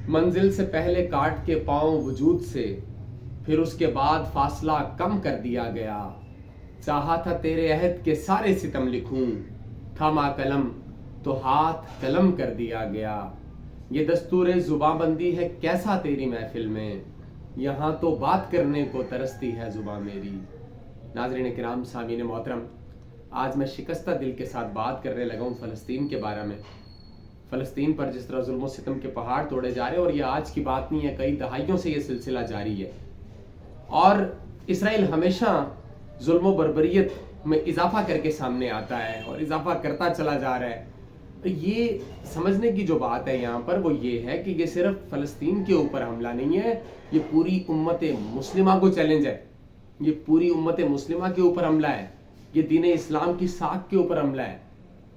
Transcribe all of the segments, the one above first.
منزل سے پہلے کاٹ کے پاؤں وجود سے، پھر اس کے بعد فاصلہ کم کر دیا گیا۔ چاہا تھا تیرے عہد کے سارے ستم لکھوں، تھاما قلم تو ہاتھ قلم کر دیا گیا۔ یہ دستور زباں بندی ہے کیسا تیری محفل میں، یہاں تو بات کرنے کو ترستی ہے زباں میری۔ ناظرین کرام، سامعین محترم، آج میں شکستہ دل کے ساتھ بات کرنے لگا ہوں فلسطین کے بارے میں۔ فلسطین پر جس طرح ظلم و ستم کے پہاڑ توڑے جا رہے ہیں، اور یہ آج کی بات نہیں ہے، کئی دہائیوں سے یہ سلسلہ جاری ہے، اور اسرائیل ہمیشہ ظلم و بربریت میں اضافہ کر کے سامنے آتا ہے اور اضافہ کرتا چلا جا رہا ہے۔ یہ سمجھنے کی جو بات ہے یہاں پر وہ یہ ہے کہ یہ صرف فلسطین کے اوپر حملہ نہیں ہے، یہ پوری امت مسلمہ کو چیلنج ہے، یہ پوری امت مسلمہ کے اوپر حملہ ہے، یہ دین اسلام کی ساکھ کے اوپر حملہ ہے۔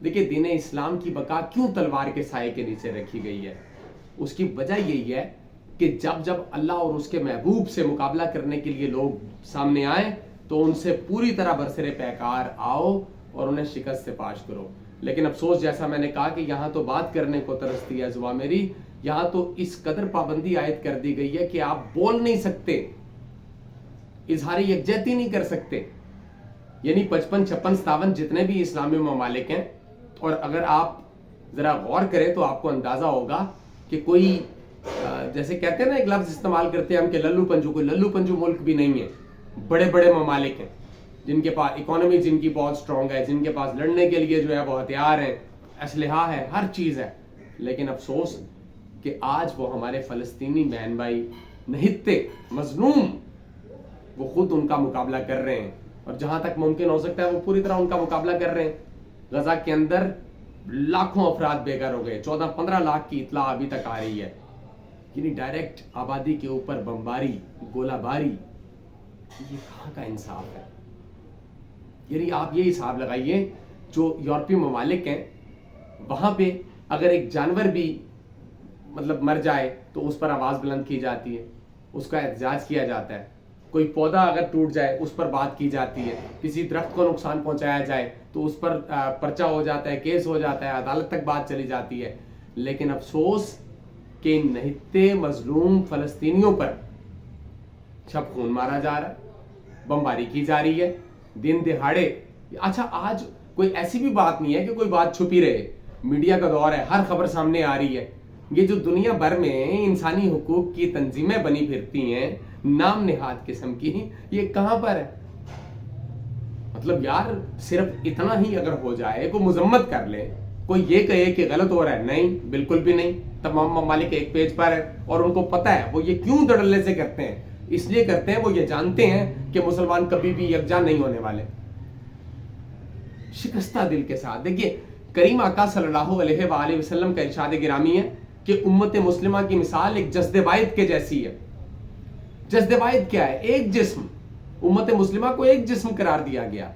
دیکھیں، دین اسلام کی بقا کیوں تلوار کے سائے کے نیچے رکھی گئی ہے؟ اس کی وجہ یہی ہے کہ جب اللہ اور اس کے محبوب سے مقابلہ کرنے کے لیے لوگ سامنے آئیں تو ان سے پوری طرح برسر پیکار آؤ اور انہیں شکست سے پاش کرو۔ لیکن افسوس، جیسا میں نے کہا کہ یہاں تو بات کرنے کو ترستی ہے زباں میری، یہاں تو اس قدر پابندی عائد کر دی گئی ہے کہ آپ بول نہیں سکتے، اظہار یکجہتی نہیں کر سکتے۔ یعنی 55، 56، 57 جتنے بھی اسلامی ممالک ہیں، اور اگر آپ ذرا غور کریں تو آپ کو اندازہ ہوگا کہ کوئی جیسے کہتے ہیں نا، ایک لفظ استعمال کرتے ہیں ہم کہ للو پنجو، کوئی للو پنجو ملک بھی نہیں ہے۔ بڑے بڑے ممالک ہیں جن کے پاس اکانومی جن کی بہت سٹرونگ ہے، جن کے پاس لڑنے کے لیے جو ہے وہ ہتھیار ہیں، اسلحہ ہے، ہر چیز ہے، لیکن افسوس کہ آج وہ ہمارے فلسطینی بہن بھائی نہتے مظلوم، وہ خود ان کا مقابلہ کر رہے ہیں، اور جہاں تک ممکن ہو سکتا ہے وہ پوری طرح ان کا مقابلہ کر رہے ہیں۔ غزہ کے اندر لاکھوں افراد بے گھر ہو گئے، 14-15 لاکھ کی اطلاع ابھی تک آ رہی ہے۔ یعنی ڈائریکٹ آبادی کے اوپر بمباری، گولہ باری، یہ کہاں کا انصاف ہے؟ یعنی آپ یہ حساب لگائیے، جو یورپی ممالک ہیں وہاں پہ اگر ایک جانور بھی مطلب مر جائے تو اس پر آواز بلند کی جاتی ہے، اس کا احتجاج کیا جاتا ہے۔ کوئی پودا اگر ٹوٹ جائے اس پر بات کی جاتی ہے، کسی درخت کو نقصان پہنچایا جائے تو اس پر پرچہ ہو جاتا ہے، کیس ہو جاتا ہے، عدالت تک بات چلی جاتی ہے۔ لیکن افسوس کہ نہتے مظلوم فلسطینیوں پر چھپ خون مارا جا رہا ہے، بمباری کی جا رہی ہے دن دہاڑے۔ اچھا، آج کوئی ایسی بھی بات نہیں ہے کہ کوئی بات چھپی رہے، میڈیا کا دور ہے، ہر خبر سامنے آ رہی ہے۔ یہ جو دنیا بھر میں انسانی حقوق کی تنظیمیں بنی پھرتی ہیں نام نہاد قسم کی، یہ کہاں پر ہے؟ مطلب یار، صرف اتنا ہی اگر ہو جائے، کوئی مذمت کر لے، کوئی یہ کہے کہ غلط ہو رہا ہے، نہیں، بالکل بھی نہیں، تمام ممالک ایک پیج پر ہے، اور ان کو پتہ ہے وہ یہ کیوں دڑلے سے کرتے ہیں، اس لیے کرتے ہیں وہ یہ جانتے ہیں کہ مسلمان کبھی بھی یکجا نہیں ہونے والے۔ شکستہ دل کے ساتھ دیکھیے، کریم آقا صلی اللہ علیہ وآلہ وسلم کا ارشاد گرامی ہے کہ امت مسلمہ کی مثال ایک جسد واحد کے جیسی ہے۔ جسد واحد کیا ہے؟ ایک جسم۔ امت مسلمہ کو ایک جسم قرار دیا گیا۔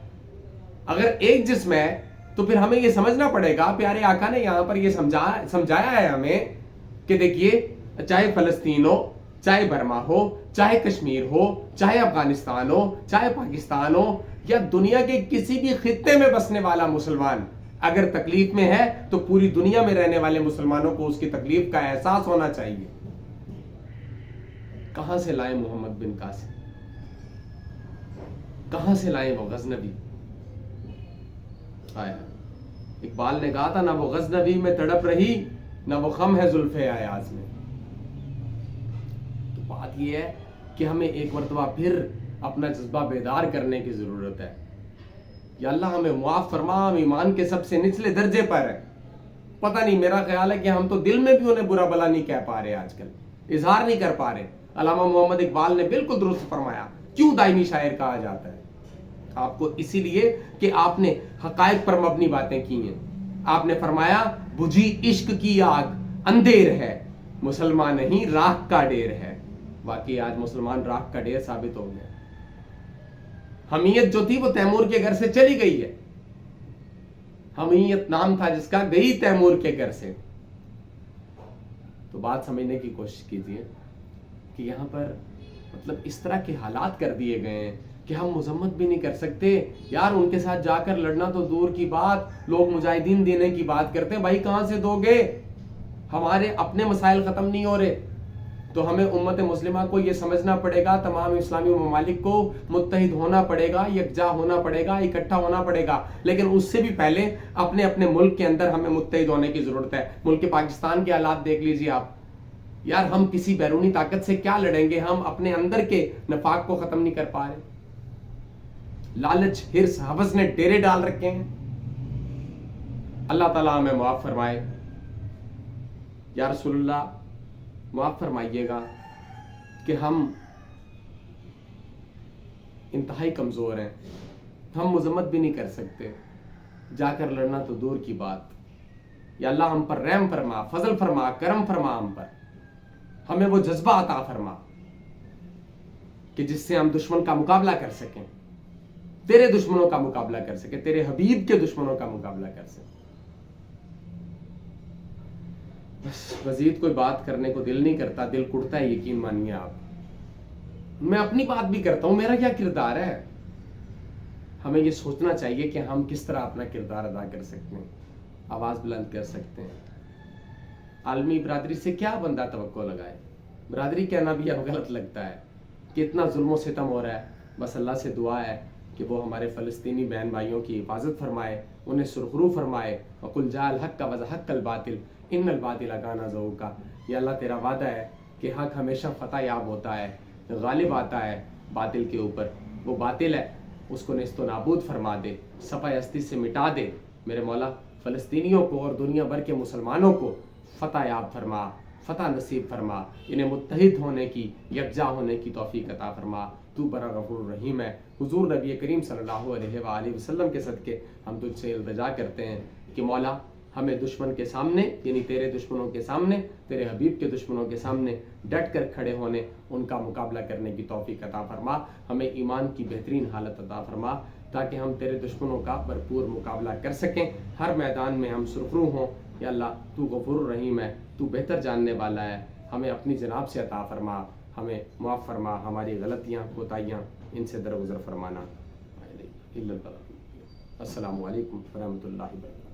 اگر ایک جسم ہے تو پھر ہمیں یہ سمجھنا پڑے گا، پیارے آقا نے یہاں پر یہ سمجھایا ہے ہمیں کہ دیکھیے، چاہے فلسطین ہو، چاہے برما ہو، چاہے کشمیر ہو، چاہے افغانستان ہو، چاہے پاکستان ہو، یا دنیا کے کسی بھی خطے میں بسنے والا مسلمان اگر تکلیف میں ہے تو پوری دنیا میں رہنے والے مسلمانوں کو اس کی تکلیف کا احساس ہونا چاہیے۔ کہاں سے لائیں محمد بن قاسم؟ کہاں سے لائیں وہ غزنوی؟ اقبال نے کہا تھا، نہ وہ غزنوی میں تڑپ رہی، نہ وہ خم ہے زلف ایاز میں۔ تو بات یہ ہے کہ ہمیں ایک مرتبہ پھر اپنا جذبہ بیدار کرنے کی ضرورت ہے۔ یا اللہ ہمیں معاف فرما، ہم ایمان کے سب سے نچلے درجے پر ہیں۔ پتہ نہیں، میرا خیال ہے کہ ہم تو دل میں بھی انہیں برا بلا نہیں کہہ پا رہے، آج کل اظہار نہیں کر پا رہے۔ علامہ محمد اقبال نے بالکل درست فرمایا، کیوں دائمی شاعر کہا جاتا ہے؟ آپ کو اسی لیے کہ آپ نے حقائق پر مبنی باتیں کی ہیں۔ آپ نے فرمایا، بجھی عشق کی آگ اندھیر ہے، مسلمان نہیں راکھ کا ڈیر ہے۔ واقعی آج مسلمان راکھ کا ڈیر ثابت ہو گیا۔ حمیت جو تھی وہ تیمور کے گھر سے چلی گئی ہے۔ حمیت نام تھا جس کا، گئی تیمور کے گھر سے۔ تو بات سمجھنے کی کوشش کیجیے کہ یہاں پر مطلب اس طرح کے حالات کر دیے گئے ہیں کہ ہم مذمت بھی نہیں کر سکتے۔ یار ان کے ساتھ جا کر لڑنا تو دور کی بات، لوگ مجاہدین دینے کی بات کرتے ہیں، بھائی کہاں سے دو گے؟ ہمارے اپنے مسائل ختم نہیں ہو رہے، تو ہمیں امت مسلمہ کو یہ سمجھنا پڑے گا، تمام اسلامی ممالک کو متحد ہونا پڑے گا، یکجا ہونا پڑے گا، اکٹھا ہونا پڑے گا، لیکن اس سے بھی پہلے اپنے اپنے ملک کے اندر ہمیں متحد ہونے کی ضرورت ہے۔ ملک پاکستان کے حالات دیکھ لیجیے آپ، یار ہم کسی بیرونی طاقت سے کیا لڑیں گے، ہم اپنے اندر کے نفاق کو ختم نہیں کر پا رہے، لالچ، ہرس، ہوس نے ڈیرے ڈال رکھے ہیں۔ اللہ تعالیٰ ہمیں معاف فرمائے۔ یا رسول اللہ معاف فرمائیے گا کہ ہم انتہائی کمزور ہیں، ہم مذمت بھی نہیں کر سکتے، جا کر لڑنا تو دور کی بات۔ یا اللہ ہم پر رحم فرما، فضل فرما، کرم فرما، ہم پر ہمیں وہ جذبہ عطا فرما کہ جس سے ہم دشمن کا مقابلہ کر سکیں، تیرے دشمنوں کا مقابلہ کر سکیں، تیرے حبیب کے دشمنوں کا مقابلہ کر سکیں۔ بس مزید کوئی بات کرنے کو دل نہیں کرتا، دل کڑتا ہے، یقین مانیے آپ۔ میں اپنی بات بھی کرتا ہوں، میرا کیا کردار ہے؟ ہمیں یہ سوچنا چاہیے کہ ہم کس طرح اپنا کردار ادا کر سکتے ہیں، آواز بلند کر سکتے ہیں۔ عالمی برادری سے کیا بندہ توقع لگائے؟ برادری کہنا بھی اب غلط لگتا ہے کہ اتنا ظلم و ستم ہو رہا ہے۔ بس اللہ سے دعا ہے کہ وہ ہمارے فلسطینی بہن بھائیوں کی حفاظت فرمائے، انہیں سرخرو فرمائے۔ وَقُلْ جَاءَ الْحَقَّ وَزَهَقَ الْبَاطِلَ إِنَّ الْبَاطِلَ كَانَ زَهُوقًا۔ یہ اللہ تیرا وعدہ ہے کہ حق ہمیشہ فتح یاب ہوتا ہے، غالب آتا ہے باطل کے اوپر۔ وہ باطل ہے، اس کو نیست و نابود فرما دے، صفحہ ہستی سے مٹا دے۔ میرے مولا فلسطینیوں کو اور دنیا بھر کے مسلمانوں کو فتح یاب فرما، فتح نصیب فرما، انہیں متحد ہونے کی، یکجا ہونے کی توفیق عطا فرما۔ تو بڑا غفور الرحیم ہے۔ حضور نبی کریم صلی اللہ علیہ وآلہ وسلم کے صدقے ہم تجھ سے التجا کرتے ہیں کہ مولا ہمیں دشمن کے سامنے، یعنی تیرے دشمنوں کے سامنے، تیرے حبیب کے دشمنوں کے سامنے ڈٹ کر کھڑے ہونے، ان کا مقابلہ کرنے کی توفیق عطا فرما۔ ہمیں ایمان کی بہترین حالت عطا فرما تاکہ ہم تیرے دشمنوں کا بھرپور مقابلہ کر سکیں، ہر میدان میں ہم سرخرو ہوں۔ یا اللہ تو غفور الرحیم ہے، تو بہتر جاننے والا ہے، ہمیں اپنی جناب سے عطا فرما، ہمیں معاف فرما، ہماری غلطیاں، کوتاہیاں ان سے درگزر فرمانا۔ السلام علیکم ورحمۃ اللہ وبرکاتہ۔